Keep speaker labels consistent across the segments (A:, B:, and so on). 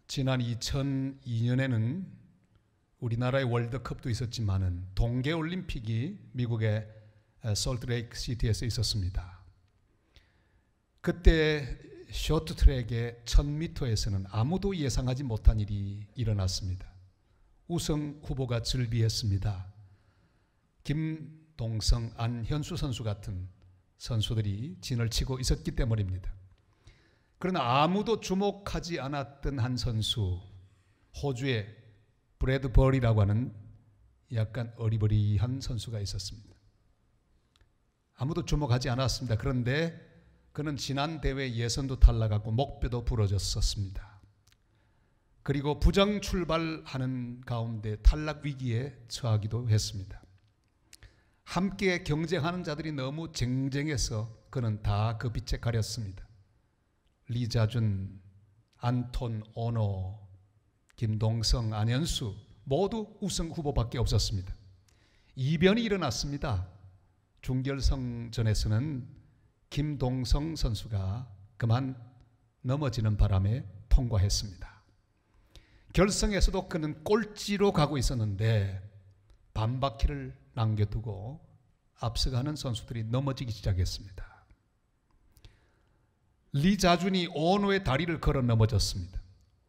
A: 지난 2002년에는 우리나라의 월드컵도 있었지만은 동계올림픽이 미국의 솔트레이크 시티에서 있었습니다. 그때 쇼트트랙의 1000m에서는 아무도 예상하지 못한 일이 일어났습니다. 우승 후보가 즐비했습니다. 김동성, 안현수 선수 같은 선수들이 진을 치고 있었기 때문입니다. 그러나 아무도 주목하지 않았던 한 선수, 호주의 브래드 버리라고 하는 약간 어리버리한 선수가 있었습니다. 아무도 주목하지 않았습니다. 그런데 그는 지난 대회 예선도 탈락하고 목뼈도 부러졌었습니다. 그리고 부정 출발하는 가운데 탈락 위기에 처하기도 했습니다. 함께 경쟁하는 자들이 너무 쟁쟁해서 그는 다 그 빛에 가렸습니다. 리자준, 안톤 오노, 김동성, 안현수 모두 우승 후보밖에 없었습니다. 이변이 일어났습니다. 중결승전에서는 김동성 선수가 그만 넘어지는 바람에 통과했습니다. 결승에서도 그는 꼴찌로 가고 있었는데 반바퀴를 남겨두고 앞서가는 선수들이 넘어지기 시작했습니다. 리자준이 오노의 다리를 걸어 넘어졌습니다.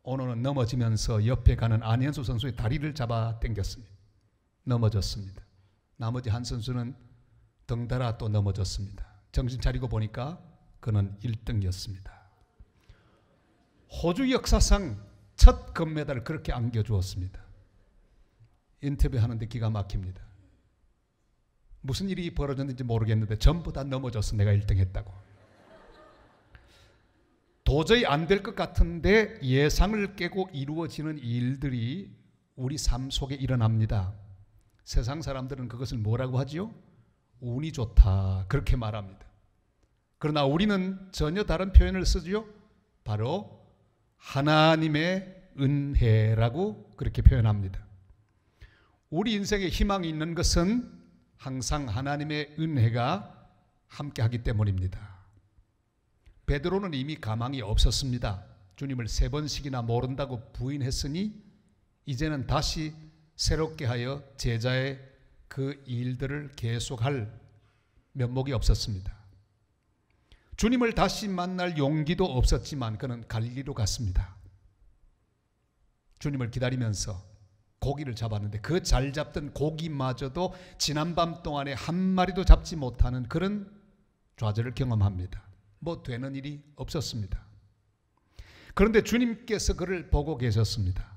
A: 오노는 넘어지면서 옆에 가는 안현수 선수의 다리를 잡아 당겼습니다. 넘어졌습니다. 나머지 한 선수는 덩달아 또 넘어졌습니다. 정신 차리고 보니까 그는 1등이었습니다. 호주 역사상 첫 금메달을 그렇게 안겨주었습니다. 인터뷰하는데 기가 막힙니다. 무슨 일이 벌어졌는지 모르겠는데 전부 다 넘어져서 내가 1등했다고. 도저히 안 될 것 같은데 예상을 깨고 이루어지는 일들이 우리 삶 속에 일어납니다. 세상 사람들은 그것을 뭐라고 하지요? 운이 좋다 그렇게 말합니다. 그러나 우리는 전혀 다른 표현을 쓰지요. 바로 하나님의 은혜라고 그렇게 표현합니다. 우리 인생에 희망이 있는 것은 항상 하나님의 은혜가 함께하기 때문입니다. 베드로는 이미 가망이 없었습니다. 주님을 3번씩이나 모른다고 부인했으니 이제는 다시 새롭게 하여 제자의 그 일들을 계속할 면목이 없었습니다. 주님을 다시 만날 용기도 없었지만 그는 갈릴리로 갔습니다. 주님을 기다리면서 고기를 잡았는데 그 잘 잡던 고기마저도 지난밤 동안에 한 마리도 잡지 못하는 그런 좌절을 경험합니다. 뭐 되는 일이 없었습니다. 그런데 주님께서 그를 보고 계셨습니다.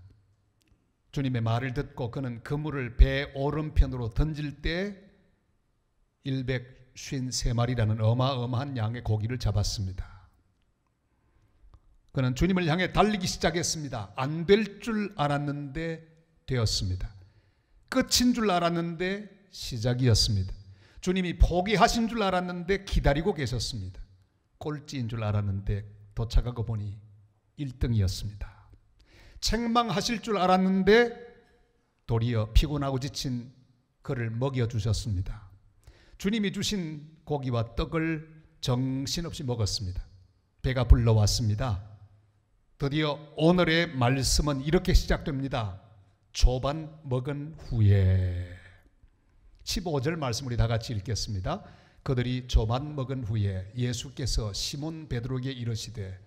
A: 주님의 말을 듣고 그는 그물을 배 오른편으로 던질 때 153마리라는 어마어마한 양의 고기를 잡았습니다. 그는 주님을 향해 달리기 시작했습니다. 안 될 줄 알았는데 되었습니다. 끝인 줄 알았는데 시작이었습니다. 주님이 포기하신 줄 알았는데 기다리고 계셨습니다. 꼴찌인 줄 알았는데 도착하고 보니 1등이었습니다. 책망하실 줄 알았는데 도리어 피곤하고 지친 그를 먹여주셨습니다. 주님이 주신 고기와 떡을 정신없이 먹었습니다. 배가 불러왔습니다. 드디어 오늘의 말씀은 이렇게 시작됩니다. 조반 먹은 후에 15절 말씀 우리 다 같이 읽겠습니다. 그들이 조반 먹은 후에 예수께서 시몬 베드로에게 이르시되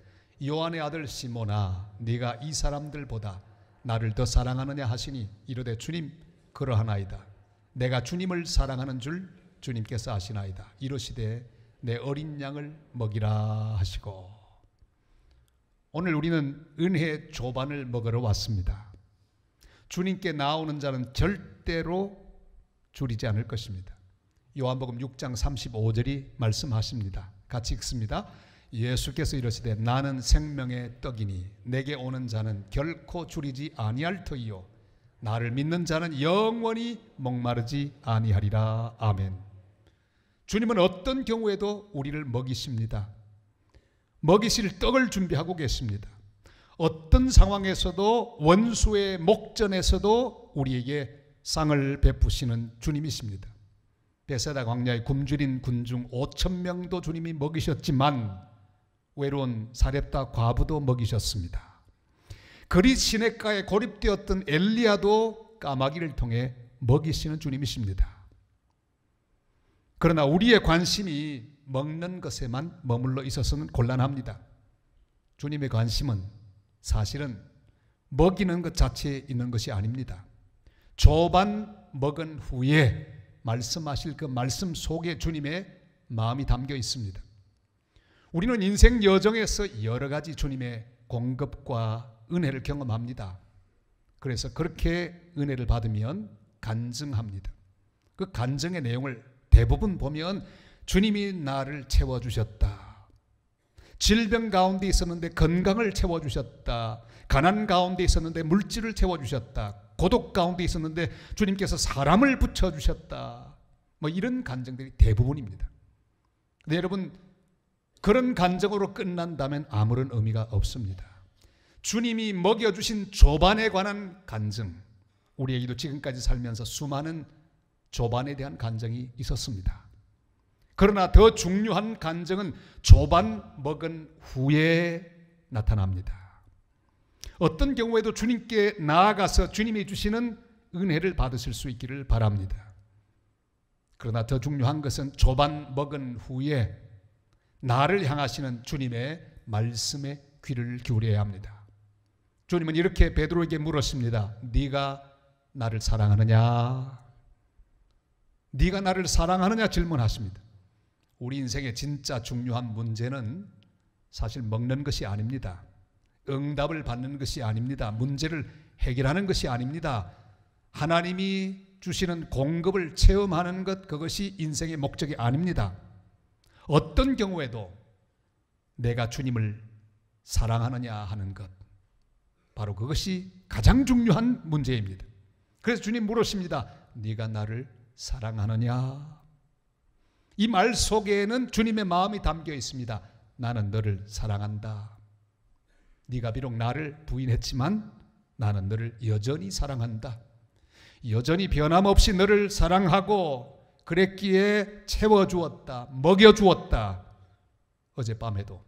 A: 요한의 아들 시몬아 네가 이 사람들보다 나를 더 사랑하느냐 하시니 이르되 주님 그러하나이다. 내가 주님을 사랑하는 줄 주님께서 아시나이다. 이르시되 내 어린 양을 먹이라 하시고. 오늘 우리는 은혜 조반을 먹으러 왔습니다. 주님께 나오는 자는 절대로 줄이지 않을 것입니다. 요한복음 6장 35절이 말씀하십니다. 같이 읽습니다. 예수께서 이르시되 나는 생명의 떡이니 내게 오는 자는 결코 줄이지 아니할 터이요 나를 믿는 자는 영원히 목마르지 아니하리라. 아멘. 주님은 어떤 경우에도 우리를 먹이십니다. 먹이실 떡을 준비하고 계십니다. 어떤 상황에서도 원수의 목전에서도 우리에게 상을 베푸시는 주님이십니다. 베세다 광야의 굶주린 군중 5,000명도 주님이 먹이셨지만 외로운 사렙다 과부도 먹이셨습니다. 그리 시냇가에 고립되었던 엘리야도 까마귀를 통해 먹이시는 주님이십니다. 그러나 우리의 관심이 먹는 것에만 머물러 있어서는 곤란합니다. 주님의 관심은 사실은 먹이는 것 자체에 있는 것이 아닙니다. 조반 먹은 후에 말씀하실 그 말씀 속에 주님의 마음이 담겨 있습니다. 우리는 인생 여정에서 여러 가지 주님의 공급과 은혜를 경험합니다. 그래서 그렇게 은혜를 받으면 간증합니다. 그 간증의 내용을 대부분 보면 주님이 나를 채워주셨다. 질병 가운데 있었는데 건강을 채워주셨다. 가난 가운데 있었는데 물질을 채워주셨다. 고독 가운데 있었는데 주님께서 사람을 붙여주셨다. 뭐 이런 간증들이 대부분입니다. 근데 여러분, 그런 간증으로 끝난다면 아무런 의미가 없습니다. 주님이 먹여주신 조반에 관한 간증, 우리에게도 지금까지 살면서 수많은 조반에 대한 간증이 있었습니다. 그러나 더 중요한 간증은 조반 먹은 후에 나타납니다. 어떤 경우에도 주님께 나아가서 주님이 주시는 은혜를 받으실 수 있기를 바랍니다. 그러나 더 중요한 것은 조반 먹은 후에 나를 향하시는 주님의 말씀에 귀를 기울여야 합니다. 주님은 이렇게 베드로에게 물었습니다. 네가 나를 사랑하느냐? 네가 나를 사랑하느냐 질문하십니다. 우리 인생의 진짜 중요한 문제는 사실 먹는 것이 아닙니다. 응답을 받는 것이 아닙니다. 문제를 해결하는 것이 아닙니다. 하나님이 주시는 공급을 체험하는 것, 그것이 인생의 목적이 아닙니다. 어떤 경우에도 내가 주님을 사랑하느냐 하는 것, 바로 그것이 가장 중요한 문제입니다. 그래서 주님 물으십니다. 네가 나를 사랑하느냐? 이 말 속에는 주님의 마음이 담겨 있습니다. 나는 너를 사랑한다. 네가 비록 나를 부인했지만 나는 너를 여전히 사랑한다. 여전히 변함없이 너를 사랑하고 그랬기에 채워주었다. 먹여주었다. 어젯밤에도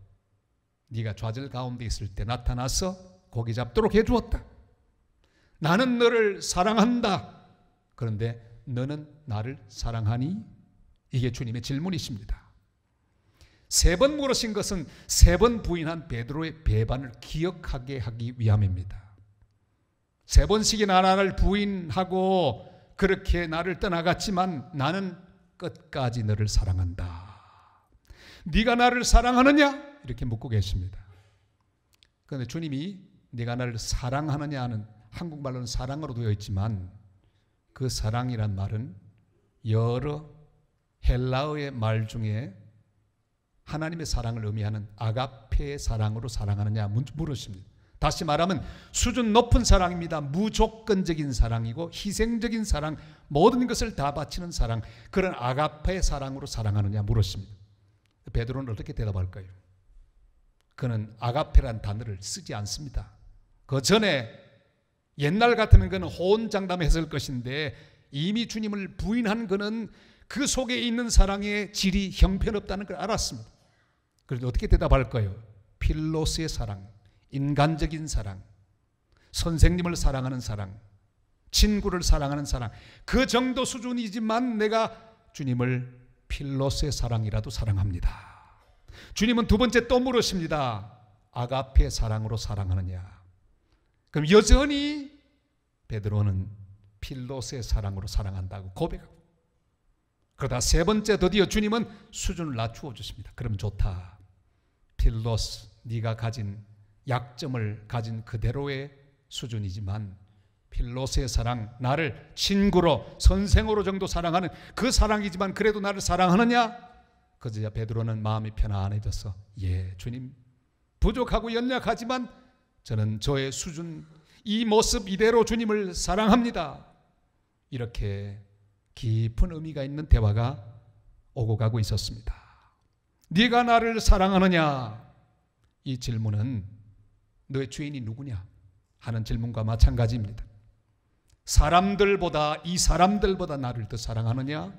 A: 네가 좌절 가운데 있을 때 나타나서 고기 잡도록 해주었다. 나는 너를 사랑한다. 그런데 너는 나를 사랑하니? 이게 주님의 질문이십니다. 3번 물으신 것은 3번 부인한 베드로의 배반을 기억하게 하기 위함입니다. 3번씩이나 나를 부인하고 그렇게 나를 떠나갔지만 나는 끝까지 너를 사랑한다. 네가 나를 사랑하느냐? 이렇게 묻고 계십니다. 그런데 주님이 네가 나를 사랑하느냐 하는, 한국말로는 사랑으로 되어 있지만 그 사랑이란 말은 여러 헬라어의 말 중에 하나님의 사랑을 의미하는 아가페의 사랑으로 사랑하느냐 물으십니다. 다시 말하면 수준 높은 사랑입니다. 무조건적인 사랑이고 희생적인 사랑, 모든 것을 다 바치는 사랑, 그런 아가페의 사랑으로 사랑하느냐 물으십니다. 베드로는 어떻게 대답할까요? 그는 아가페란 단어를 쓰지 않습니다. 그 전에 옛날 같으면 그는 호언장담했을 것인데 이미 주님을 부인한 그는 그 속에 있는 사랑의 질이 형편없다는 걸 알았습니다. 그런데 어떻게 대답할까요? 필로스의 사랑, 인간적인 사랑, 선생님을 사랑하는 사랑, 친구를 사랑하는 사랑, 그 정도 수준이지만 내가 주님을 필로스의 사랑이라도 사랑합니다. 주님은 두 번째 또 물으십니다. 아가페의 사랑으로 사랑하느냐? 그럼 여전히 베드로는 필로스의 사랑으로 사랑한다고 고백하고, 그러다 3번째 드디어 주님은 수준을 낮추어 주십니다. 그럼 좋다. 필로스, 네가 가진 약점을 가진 그대로의 수준이지만 필로스의 사랑, 나를 친구로 선생으로 정도 사랑하는 그 사랑이지만 그래도 나를 사랑하느냐? 그제야 베드로는 마음이 편안해져서 예, 주님 부족하고 연약하지만 저는 저의 수준, 이 모습 이대로 주님을 사랑합니다. 이렇게 깊은 의미가 있는 대화가 오고 가고 있었습니다. 네가 나를 사랑하느냐? 이 질문은 너의 주인이 누구냐 하는 질문과 마찬가지입니다. 사람들보다, 이 사람들보다 나를 더 사랑하느냐?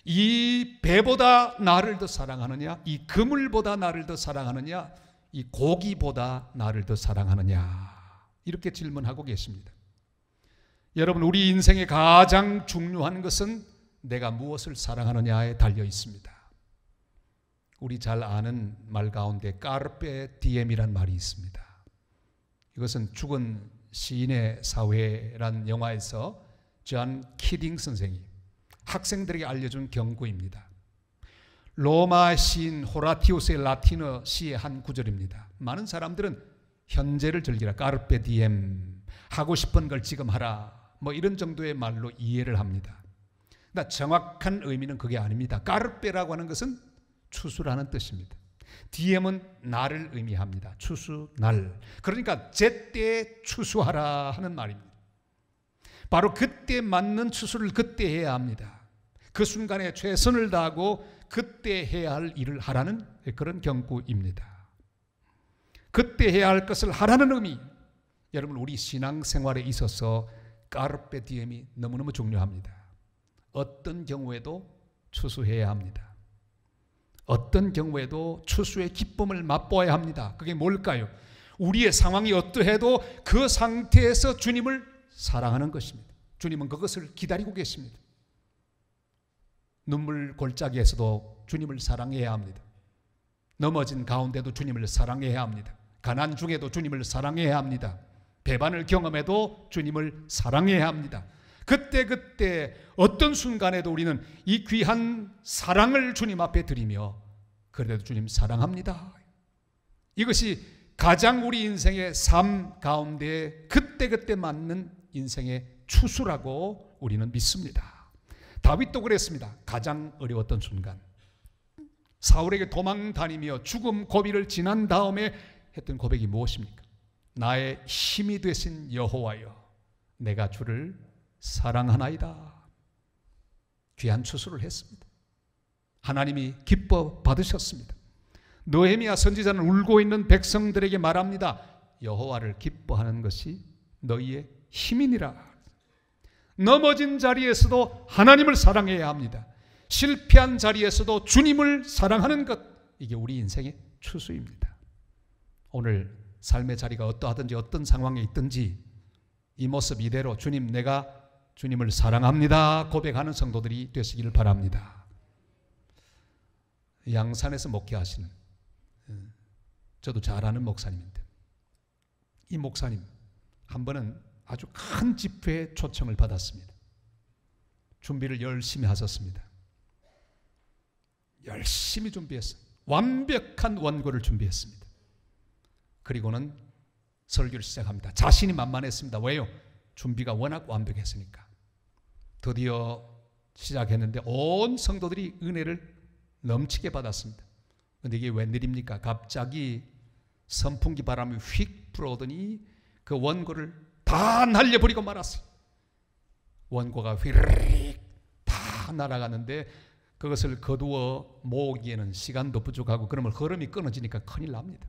A: 이 배보다 나를 더 사랑하느냐? 이 그물보다 나를 더 사랑하느냐? 이 고기보다 나를 더 사랑하느냐? 이렇게 질문하고 계십니다. 여러분, 우리 인생의 가장 중요한 것은 내가 무엇을 사랑하느냐에 달려 있습니다. 우리 잘 아는 말 가운데 까르페 디엠이란 말이 있습니다. 이것은 죽은 시인의 사회란 영화에서 존 키딩 선생이 학생들에게 알려준 경고입니다. 로마 시인 호라티우스의 라틴어 시의 한 구절입니다. 많은 사람들은 현재를 즐기라, 까르페 디엠, 하고 싶은 걸 지금 하라, 뭐 이런 정도의 말로 이해를 합니다. 그러나 정확한 의미는 그게 아닙니다. 까르페라고 하는 것은 추수라는 뜻입니다. 디엠은 날을 의미합니다. 추수, 날. 그러니까 제때에 추수하라 하는 말입니다. 바로 그때 맞는 추수를 그때 해야 합니다. 그 순간에 최선을 다하고 그때 해야 할 일을 하라는 그런 경고입니다. 그때 해야 할 것을 하라는 의미. 여러분, 우리 신앙생활에 있어서 까르페 디엠이 너무너무 중요합니다. 어떤 경우에도 추수해야 합니다. 어떤 경우에도 추수의 기쁨을 맛보아야 합니다. 그게 뭘까요? 우리의 상황이 어떠해도 그 상태에서 주님을 사랑하는 것입니다. 주님은 그것을 기다리고 계십니다. 눈물 골짜기에서도 주님을 사랑해야 합니다. 넘어진 가운데도 주님을 사랑해야 합니다. 가난 중에도 주님을 사랑해야 합니다. 배반을 경험해도 주님을 사랑해야 합니다. 그때 어떤 순간에도 우리는 이 귀한 사랑을 주님 앞에 드리며 그래도 주님 사랑합니다. 이것이 가장 우리 인생의 삶 가운데 그때 맞는 인생의 추수라고 우리는 믿습니다. 다윗도 그랬습니다. 가장 어려웠던 순간, 사울에게 도망 다니며 죽음 고비를 지난 다음에 했던 고백이 무엇입니까? 나의 힘이 되신 여호와여, 내가 주를 사랑하나이다. 귀한 추수를 했습니다. 하나님이 기뻐 받으셨습니다. 느헤미야 선지자는 울고 있는 백성들에게 말합니다. 여호와를 기뻐하는 것이 너희의 힘이니라. 넘어진 자리에서도 하나님을 사랑해야 합니다. 실패한 자리에서도 주님을 사랑하는 것, 이게 우리 인생의 추수입니다. 오늘 삶의 자리가 어떠하든지 어떤 상황에 있든지 이 모습 이대로 주님, 내가 주님을 사랑합니다 고백하는 성도들이 되시기를 바랍니다. 양산에서 목회하시는 저도 잘 아는 목사님인데, 이 목사님 한 번은 아주 큰 집회에 초청을 받았습니다. 준비를 열심히 하셨습니다. 열심히 준비했어요. 완벽한 원고를 준비했습니다. 그리고는 설교를 시작합니다. 자신이 만만했습니다. 왜요? 준비가 워낙 완벽했으니까. 드디어 시작했는데 온 성도들이 은혜를 넘치게 받았습니다. 그런데 이게 웬일입니까? 갑자기 선풍기 바람이 휙 불어오더니 그 원고를 다 날려버리고 말았어요. 원고가 휘르륵 다 날아가는데 그것을 거두어 모으기에는 시간도 부족하고 그러면 흐름이 끊어지니까 큰일 납니다.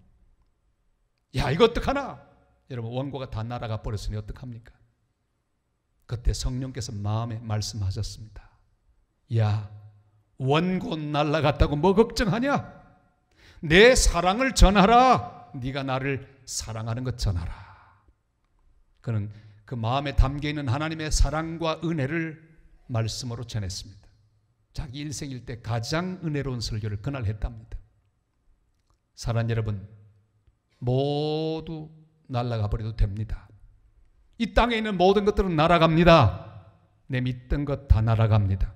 A: 야, 이거 어떡하나? 여러분, 원고가 다 날아가 버렸으니 어떡합니까? 그때 성령께서 마음에 말씀하셨습니다. 야, 원고 날아갔다고 뭐 걱정하냐? 내 사랑을 전하라. 네가 나를 사랑하는 것 전하라. 그는 그 마음에 담겨있는 하나님의 사랑과 은혜를 말씀으로 전했습니다. 자기 일생일 때 가장 은혜로운 설교를 그날 했답니다. 사랑 여러분, 모두 날아가 버려도 됩니다. 이 땅에 있는 모든 것들은 날아갑니다. 내 믿던 것 다 날아갑니다.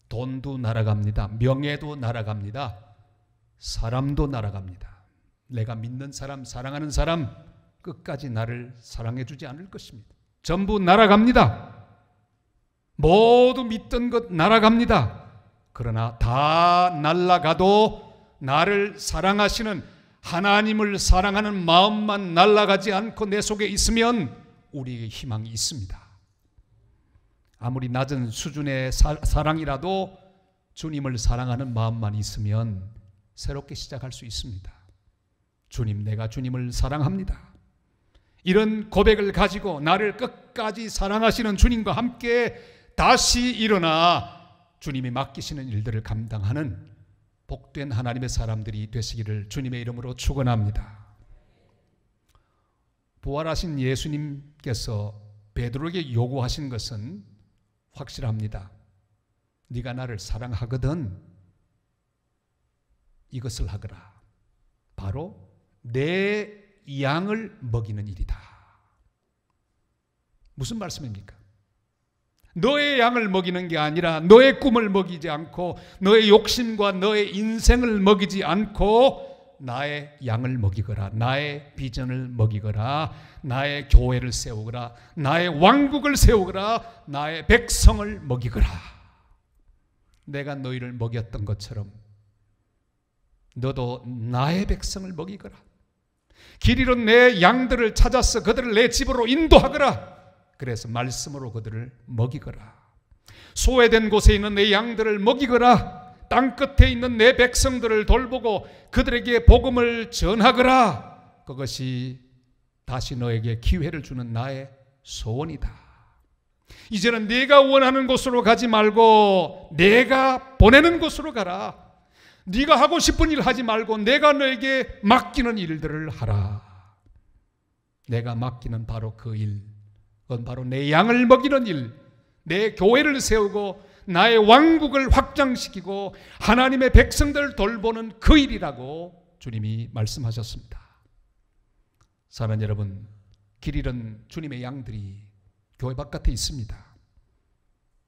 A: 돈도 날아갑니다. 명예도 날아갑니다. 사람도 날아갑니다. 내가 믿는 사람, 사랑하는 사람 끝까지 나를 사랑해 주지 않을 것입니다. 전부 날아갑니다. 모두 믿던 것 날아갑니다. 그러나 다 날아가도 나를 사랑하시는 하나님을 사랑하는 마음만 날아가지 않고 내 속에 있으면 우리에게 희망이 있습니다. 아무리 낮은 수준의 사랑이라도 주님을 사랑하는 마음만 있으면 새롭게 시작할 수 있습니다. 주님, 내가 주님을 사랑합니다. 이런 고백을 가지고 나를 끝까지 사랑하시는 주님과 함께 다시 일어나 주님이 맡기시는 일들을 감당하는 복된 하나님의 사람들이 되시기를 주님의 이름으로 축원합니다. 부활하신 예수님께서 베드로에게 요구하신 것은 확실합니다. 네가 나를 사랑하거든 이것을 하거라. 바로 내 양을 먹이는 일이다. 무슨 말씀입니까? 너의 양을 먹이는 게 아니라 너의 꿈을 먹이지 않고 너의 욕심과 너의 인생을 먹이지 않고 나의 양을 먹이거라. 나의 비전을 먹이거라. 나의 교회를 세우거라. 나의 왕국을 세우거라. 나의 백성을 먹이거라. 내가 너희를 먹였던 것처럼 너도 나의 백성을 먹이거라. 길 잃은 내 양들을 찾아서 그들을 내 집으로 인도하거라. 그래서 말씀으로 그들을 먹이거라. 소외된 곳에 있는 내 양들을 먹이거라. 땅끝에 있는 내 백성들을 돌보고 그들에게 복음을 전하거라. 그것이 다시 너에게 기회를 주는 나의 소원이다. 이제는 네가 원하는 곳으로 가지 말고 내가 보내는 곳으로 가라. 네가 하고 싶은 일 하지 말고 내가 너에게 맡기는 일들을 하라. 내가 맡기는 바로 그 일, 그건 바로 내 양을 먹이는 일, 내 교회를 세우고 나의 왕국을 확장시키고 하나님의 백성들을 돌보는 그 일이라고 주님이 말씀하셨습니다. 사랑하는 여러분, 길 잃은 주님의 양들이 교회 바깥에 있습니다.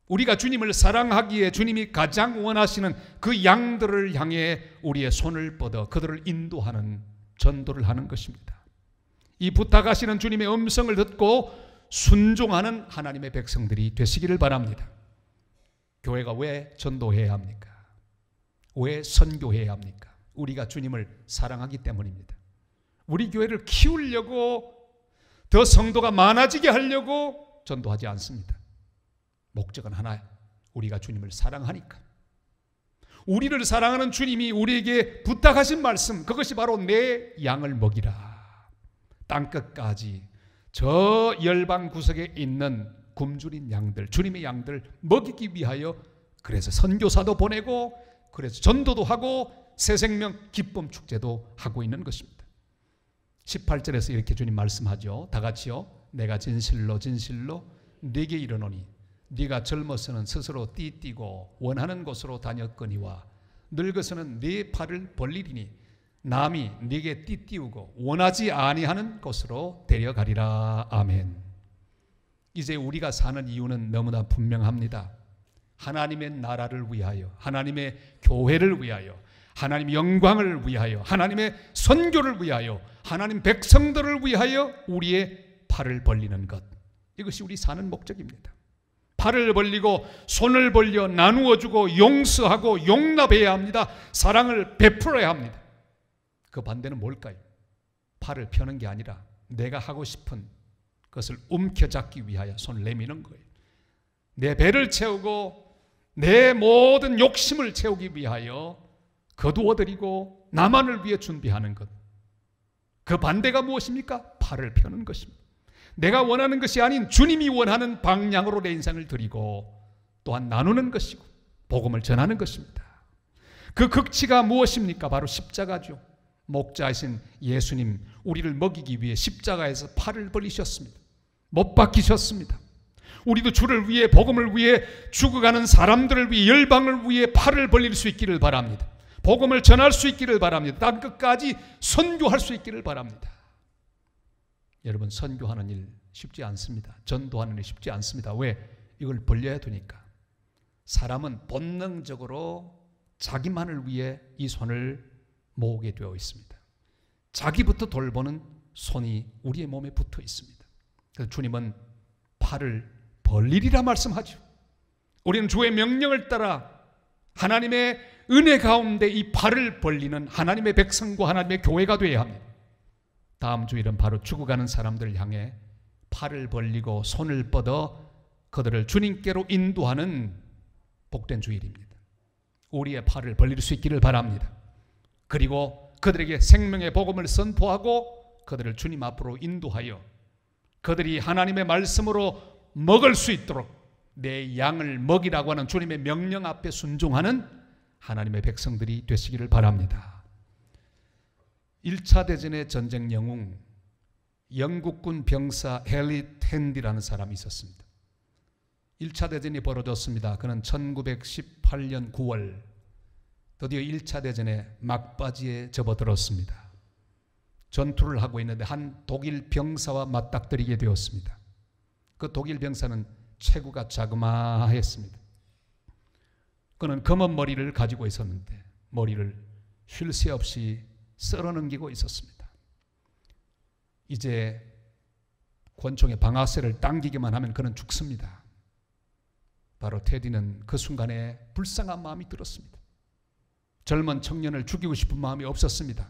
A: 우리가 주님을 사랑하기에 주님이 가장 원하시는 그 양들을 향해 우리의 손을 뻗어 그들을 인도하는 전도를 하는 것입니다. 이 부탁하시는 주님의 음성을 듣고 순종하는 하나님의 백성들이 되시기를 바랍니다. 교회가 왜 전도해야 합니까? 왜 선교해야 합니까? 우리가 주님을 사랑하기 때문입니다. 우리 교회를 키우려고 더 성도가 많아지게 하려고 전도하지 않습니다. 목적은 하나예요. 우리가 주님을 사랑하니까. 우리를 사랑하는 주님이 우리에게 부탁하신 말씀, 그것이 바로 내 양을 먹이라. 땅끝까지 저 열방 구석에 있는 굶주린 양들, 주님의 양들 먹이기 위하여 그래서 선교사도 보내고 그래서 전도도 하고 새생명 기쁨 축제도 하고 있는 것입니다. 18절에서 이렇게 주님 말씀하죠. 다 같이요. 내가 진실로 진실로 네게 이르노니 네가 젊어서는 스스로 띠띠고 원하는 곳으로 다녔거니와 늙어서는 네 팔을 벌리리니 남이 네게 띠띠우고 원하지 아니하는 곳으로 데려가리라. 아멘. 이제 우리가 사는 이유는 너무나 분명합니다. 하나님의 나라를 위하여, 하나님의 교회를 위하여, 하나님의 영광을 위하여, 하나님의 선교를 위하여, 하나님 백성들을 위하여 우리의 팔을 벌리는 것, 이것이 우리 사는 목적입니다. 팔을 벌리고 손을 벌려 나누어주고 용서하고 용납해야 합니다. 사랑을 베풀어야 합니다. 그 반대는 뭘까요? 팔을 펴는 게 아니라 내가 하고 싶은 그것을 움켜잡기 위하여 손을 내미는 거예요. 내 배를 채우고 내 모든 욕심을 채우기 위하여 거두어드리고 나만을 위해 준비하는 것. 그 반대가 무엇입니까? 팔을 펴는 것입니다. 내가 원하는 것이 아닌 주님이 원하는 방향으로 내 인생을 드리고 또한 나누는 것이고 복음을 전하는 것입니다. 그 극치가 무엇입니까? 바로 십자가죠. 목자이신 예수님, 우리를 먹이기 위해 십자가에서 팔을 벌리셨습니다. 못 박히셨습니다. 우리도 주를 위해, 복음을 위해, 죽어가는 사람들을 위해, 열방을 위해 팔을 벌릴 수 있기를 바랍니다. 복음을 전할 수 있기를 바랍니다. 땅끝까지 선교할 수 있기를 바랍니다. 여러분, 선교하는 일 쉽지 않습니다. 전도하는 일 쉽지 않습니다. 왜? 이걸 벌려야 되니까. 사람은 본능적으로 자기만을 위해 이 손을 모으게 되어 있습니다. 자기부터 돌보는 손이 우리의 몸에 붙어 있습니다. 그래서 주님은 팔을 벌리리라 말씀하죠. 우리는 주의 명령을 따라 하나님의 은혜 가운데 이 팔을 벌리는 하나님의 백성과 하나님의 교회가 되어야 합니다. 다음 주일은 바로 죽어가는 사람들을 향해 팔을 벌리고 손을 뻗어 그들을 주님께로 인도하는 복된 주일입니다. 우리의 팔을 벌릴 수 있기를 바랍니다. 그리고 그들에게 생명의 복음을 선포하고 그들을 주님 앞으로 인도하여 그들이 하나님의 말씀으로 먹을 수 있도록 내 양을 먹이라고 하는 주님의 명령 앞에 순종하는 하나님의 백성들이 되시기를 바랍니다. 1차 대전의 전쟁 영웅 영국군 병사 헨리 텐디라는 사람이 있었습니다. 1차 대전이 벌어졌습니다. 그는 1918년 9월 드디어 1차 대전에 막바지에 접어들었습니다. 전투를 하고 있는데 한 독일 병사와 맞닥뜨리게 되었습니다. 그 독일 병사는 체구가 자그마했습니다. 그는 검은 머리를 가지고 있었는데 머리를 쉴 새 없이 쓸어넘기고 있었습니다. 이제 권총의 방아쇠를 당기기만 하면 그는 죽습니다. 바로 테디는 그 순간에 불쌍한 마음이 들었습니다. 젊은 청년을 죽이고 싶은 마음이 없었습니다.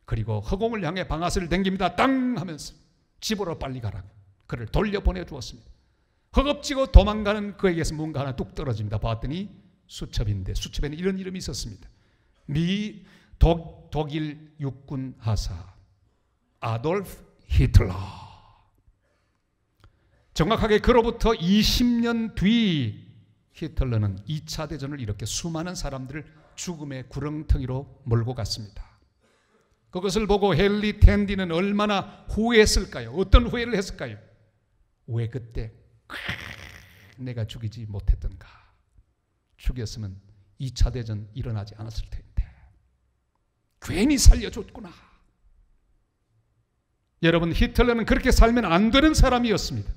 A: 그리고 허공을 향해 방아쇠를 당깁니다. 땅 하면서 집으로 빨리 가라고 그를 돌려보내주었습니다. 허겁지겁 도망가는 그에게서 뭔가 하나 뚝 떨어집니다. 봤더니 수첩인데 수첩에는 이런 이름이 있었습니다. 독일 육군 하사 아돌프 히틀러. 정확하게 그로부터 20년 뒤 히틀러는 2차 대전을 일으켜 수많은 사람들을 죽음의 구렁텅이로 몰고 갔습니다. 그것을 보고 헨리 텐디는 얼마나 후회했을까요? 어떤 후회를 했을까요? 왜 그때 내가 죽이지 못했던가? 죽였으면 2차 대전 일어나지 않았을 텐데 괜히 살려줬구나. 여러분, 히틀러는 그렇게 살면 안 되는 사람이었습니다.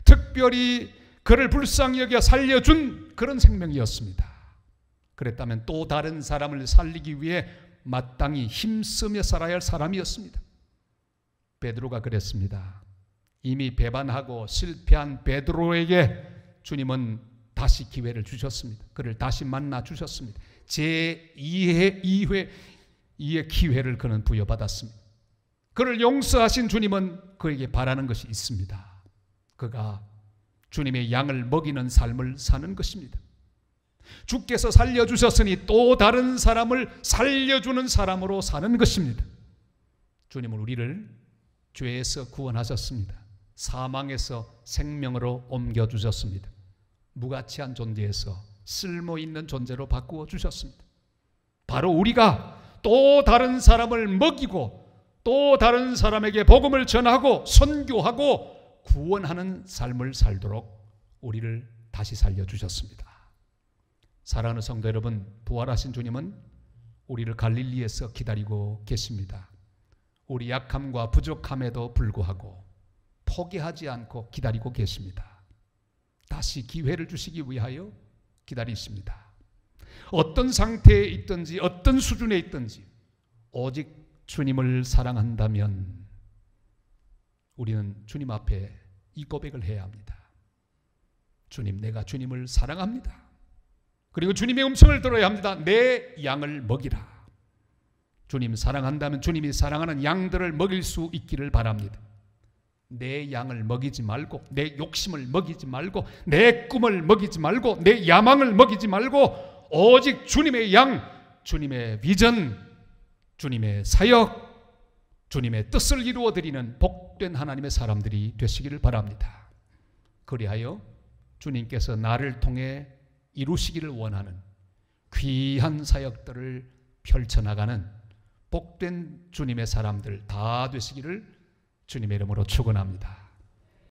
A: 특별히 그를 불쌍히 여겨 살려준 그런 생명이었습니다. 그랬다면 또 다른 사람을 살리기 위해 마땅히 힘쓰며 살아야 할 사람이었습니다. 베드로가 그랬습니다. 이미 배반하고 실패한 베드로에게 주님은 다시 기회를 주셨습니다. 그를 다시 만나 주셨습니다. 제2의 기회를 그는 부여받았습니다. 그를 용서하신 주님은 그에게 바라는 것이 있습니다. 그가 주님의 양을 먹이는 삶을 사는 것입니다. 주께서 살려주셨으니 또 다른 사람을 살려주는 사람으로 사는 것입니다. 주님은 우리를 죄에서 구원하셨습니다. 사망에서 생명으로 옮겨주셨습니다. 무가치한 존재에서 쓸모있는 존재로 바꾸어 주셨습니다. 바로 우리가 또 다른 사람을 먹이고 또 다른 사람에게 복음을 전하고 선교하고 구원하는 삶을 살도록 우리를 다시 살려주셨습니다. 사랑하는 성도 여러분, 부활하신 주님은 우리를 갈릴리에서 기다리고 계십니다. 우리 약함과 부족함에도 불구하고 포기하지 않고 기다리고 계십니다. 다시 기회를 주시기 위하여 기다리십니다. 어떤 상태에 있든지 어떤 수준에 있든지 오직 주님을 사랑한다면 우리는 주님 앞에 이 고백을 해야 합니다. 주님, 내가 주님을 사랑합니다. 그리고 주님의 음성을 들어야 합니다. 내 양을 먹이라. 주님 사랑한다면 주님이 사랑하는 양들을 먹일 수 있기를 바랍니다. 내 양을 먹이지 말고 내 욕심을 먹이지 말고 내 꿈을 먹이지 말고 내 야망을 먹이지 말고 오직 주님의 양, 주님의 비전, 주님의 사역, 주님의 뜻을 이루어드리는 복된 하나님의 사람들이 되시기를 바랍니다. 그리하여 주님께서 나를 통해 이루시기를 원하는 귀한 사역들을 펼쳐나가는 복된 주님의 사람들 다 되시기를 주님의 이름으로 축원합니다.